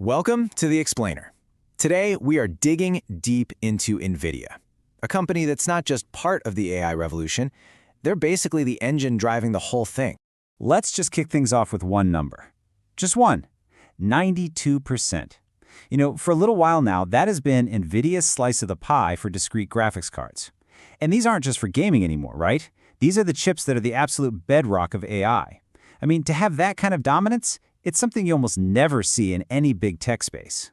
Welcome to The Explainer. Today, we are digging deep into NVIDIA, a company that's not just part of the AI revolution, they're basically the engine driving the whole thing. Let's just kick things off with one number. Just one, 92%. For a little while now, that has been NVIDIA's slice of the pie for discrete graphics cards. And these aren't just for gaming anymore, right? These are the chips that are the absolute bedrock of AI. To have that kind of dominance, it's something you almost never see in any big tech space.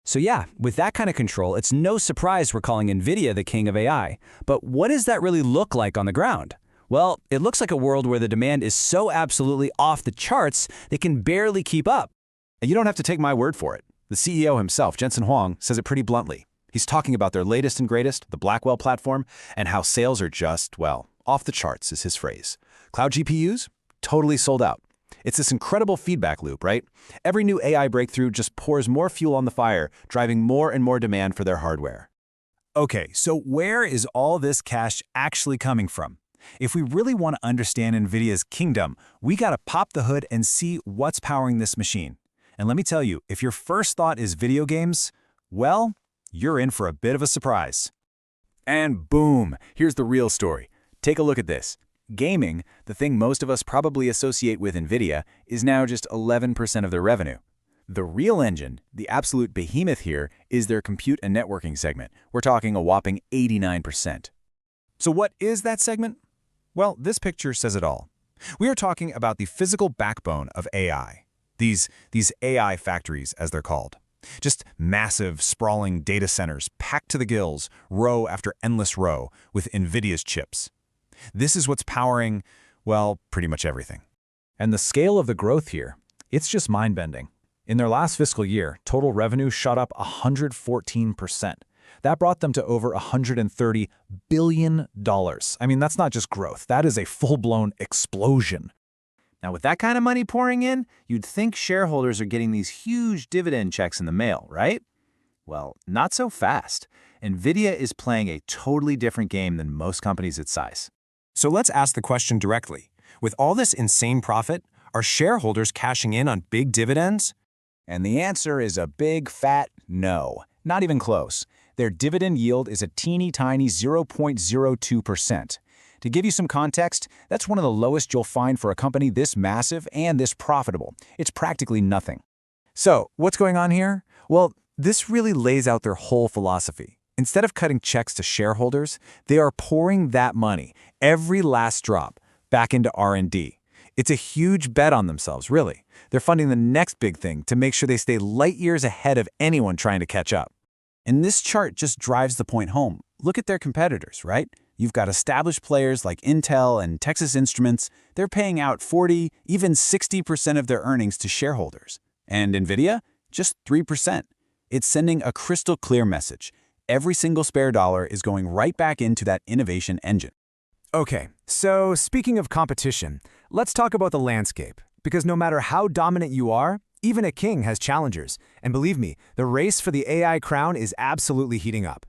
So yeah, with that kind of control, it's no surprise we're calling NVIDIA the king of AI. But what does that really look like on the ground? Well, it looks like a world where the demand is so absolutely off the charts, they can barely keep up. And you don't have to take my word for it. The CEO himself, Jensen Huang, says it pretty bluntly. He's talking about their latest and greatest, the Blackwell platform, and how sales are just, well, off the charts is his phrase. Cloud GPUs? Totally sold out. It's this incredible feedback loop, right? Every new AI breakthrough just pours more fuel on the fire, driving more and more demand for their hardware. Okay, so where is all this cash actually coming from? If we really want to understand NVIDIA's kingdom, we gotta pop the hood and see what's powering this machine. And let me tell you, if your first thought is video games, well, you're in for a bit of a surprise. And boom, here's the real story. Take a look at this. Gaming, the thing most of us probably associate with NVIDIA, is now just 11% of their revenue. The real engine, the absolute behemoth here, is their compute and networking segment. We're talking a whopping 89%. So what is that segment? Well, this picture says it all. We are talking about the physical backbone of AI. These AI factories, as they're called. Just massive, sprawling data centers packed to the gills, row after endless row, with NVIDIA's chips. This is what's powering, well, pretty much everything. And the scale of the growth here, it's just mind-bending. In their last fiscal year, total revenue shot up 114%. That brought them to over $130 billion. That's not just growth. That is a full-blown explosion. Now, with that kind of money pouring in, you'd think shareholders are getting these huge dividend checks in the mail, right? Well, not so fast. NVIDIA is playing a totally different game than most companies its size. So let's ask the question directly. With all this insane profit, are shareholders cashing in on big dividends? And the answer is a big, fat no. Not even close. Their dividend yield is a teeny tiny 0.02%. To give you some context, that's one of the lowest you'll find for a company this massive and this profitable. It's practically nothing. So, what's going on here? Well, this really lays out their whole philosophy. Instead of cutting checks to shareholders, they are pouring that money, every last drop, back into R&D. It's a huge bet on themselves, really. They're funding the next big thing to make sure they stay light years ahead of anyone trying to catch up. And this chart just drives the point home. Look at their competitors, right? You've got established players like Intel and Texas Instruments. They're paying out 40, even 60% of their earnings to shareholders. And NVIDIA? Just 3%. It's sending a crystal clear message. Every single spare dollar is going right back into that innovation engine. Okay, so speaking of competition, let's talk about the landscape. Because no matter how dominant you are, even a king has challengers. And believe me, the race for the AI crown is absolutely heating up.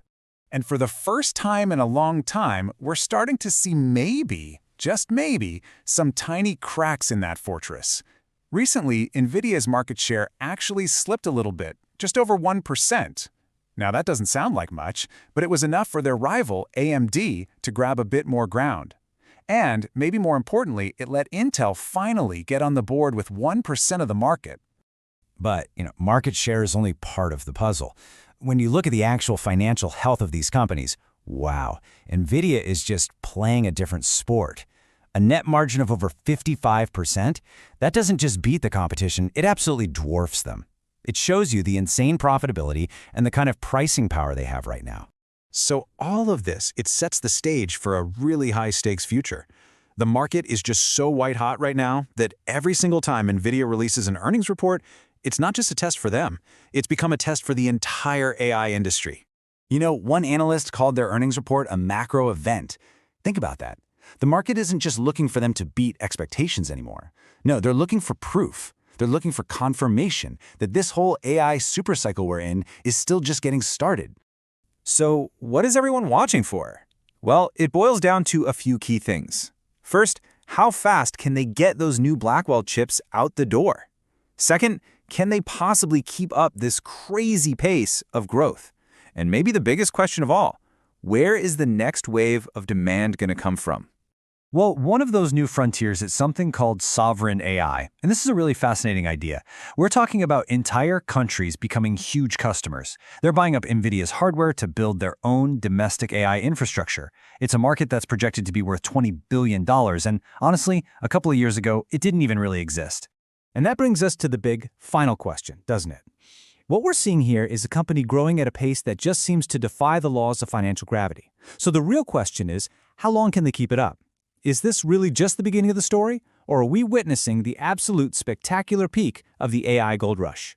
And for the first time in a long time, we're starting to see maybe, just maybe, some tiny cracks in that fortress. Recently, NVIDIA's market share actually slipped a little bit, just over 1%. Now, that doesn't sound like much, but it was enough for their rival, AMD, to grab a bit more ground. And, maybe more importantly, it let Intel finally get on the board with 1% of the market. But, market share is only part of the puzzle. When you look at the actual financial health of these companies, wow, NVIDIA is just playing a different sport. A net margin of over 55%, that doesn't just beat the competition, it absolutely dwarfs them. It shows you the insane profitability and the kind of pricing power they have right now. So all of this, it sets the stage for a really high-stakes future. The market is just so white-hot right now that every single time NVIDIA releases an earnings report, it's not just a test for them. It's become a test for the entire AI industry. One analyst called their earnings report a macro event. Think about that. The market isn't just looking for them to beat expectations anymore. No, they're looking for proof. They're looking for confirmation that this whole AI supercycle we're in is still just getting started. So, what is everyone watching for? Well, it boils down to a few key things. First, how fast can they get those new Blackwell chips out the door? Second, Can they possibly keep up this crazy pace of growth? And maybe the biggest question of all, where is the next wave of demand going to come from? Well, one of those new frontiers is something called sovereign AI. And this is a really fascinating idea. We're talking about entire countries becoming huge customers. They're buying up NVIDIA's hardware to build their own domestic AI infrastructure. It's a market that's projected to be worth $20 billion. And honestly, a couple of years ago, it didn't even really exist. And that brings us to the big final question, doesn't it? What we're seeing here is a company growing at a pace that just seems to defy the laws of financial gravity. So the real question is, how long can they keep it up? Is this really just the beginning of the story, or are we witnessing the absolute spectacular peak of the AI gold rush?